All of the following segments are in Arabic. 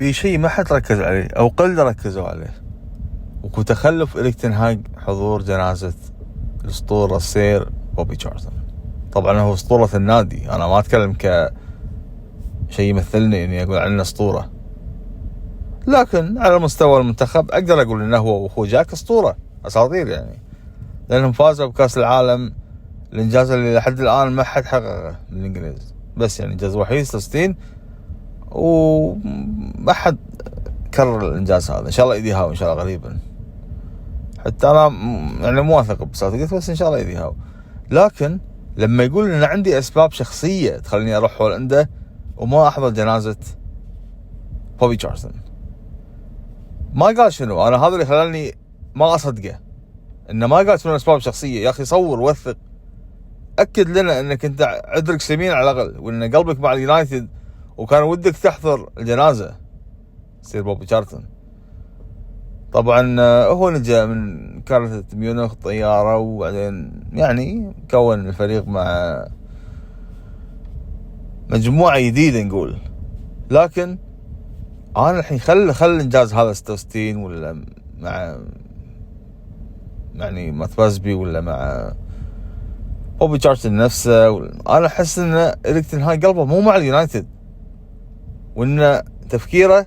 في شيء ما حد ركز عليه او قل ركزوا عليه، وكو تخلف إريك تين هاغ حضور جنازة الأسطورة السير بوبي تشارلتون. طبعا هو أسطورة النادي، أنا ما أتكلم كشيء يمثلني إني أقول عنه أسطورة، لكن على مستوى المنتخب أقدر أقول إنه هو وأخوه جاك أسطورة أساطير يعني، لأنهم فازوا بكأس العالم، الإنجاز اللي لحد الآن ما حد حققه من الإنجليز، بس يعني إنجاز وحيد 66 وما حد كرر الإنجاز هذا. إن شاء الله يديها إن شاء الله قريبا، حتى أنا يعني مو واثق بصوتي بس إن شاء الله يديها. لكن لما يقول إن عندي أسباب شخصية تخليني أروح حول عنده وما أحضر جنازة بوبي تشارلتون، ما قال شنو، أنا هذا اللي خلاني ما أصدقه، إنه ما قال شنو أسباب شخصية. يا أخي صور وثق، أكد لنا إنك أنت عذرك سمين على الأقل، وإن قلبك مع اليونايتد وكان ودك تحضر الجنازة سير بوبي تشارلتون. طبعا هو نجا من كارثة ميونخ طيارة، وبعدين يعني كون الفريق مع مجموعة جديدة نقول. لكن أنا الحين خل إنجاز هذا 66 ولا مع يعني ماتبازبي ولا مع بوبي تشارلتون نفسه، أنا أحس إن إريك تين هاغ قلبه مو مع اليونايتد، وإن تفكيره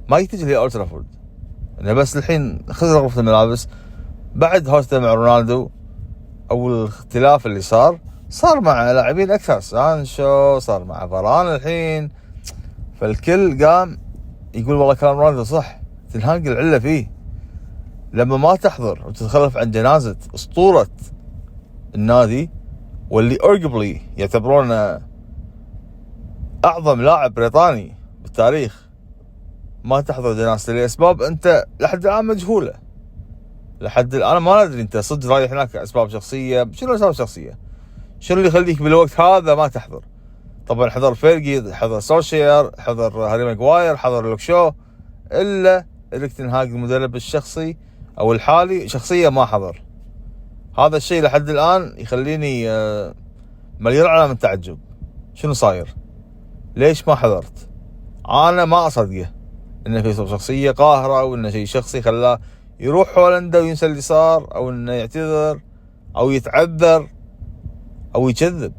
ما يتجه لأولد ترافورد، إنه بس الحين خذ غرفة الملابس بعد هوسته مع رونالدو، أو الاختلاف اللي صار مع لاعبين أكثر، سانشو صار مع فاران الحين، فالكل قام يقول والله كلام رونالدو صح. تين هاغ العلة فيه لما ما تحضر وتتخلف عن جنازة أسطورة النادي، واللي arguably يعتبرونه أعظم لاعب بريطاني بالتاريخ، ما تحضر جنازته لأسباب أنت لحد الآن مجهولة. لحد الآن أنا ما أدري أنت صدق رايح هناك أسباب شخصية، شنو أسباب شخصية؟ شنو اللي يخليك بالوقت هذا ما تحضر؟ طبعا حضر فيرجي، حضر سولشير، حضر هاري ماغواير، حضر لوك شو، إلا إريك تين هاغ المدرب الشخصي أو الحالي شخصية ما حضر. هذا الشيء لحد الآن يخليني مليون علامة تعجب، شنو صاير؟ ليش ما حضرت؟ أنا ما أصدقه إنه في شخصية قاهرة، أو إنه شيء شخصي خلاه يروح هولندا وينسى اللي صار، أو إنه يعتذر أو يتعذر أو يكذب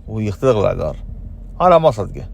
ويختلق الأعذار. أنا ما أصدقه.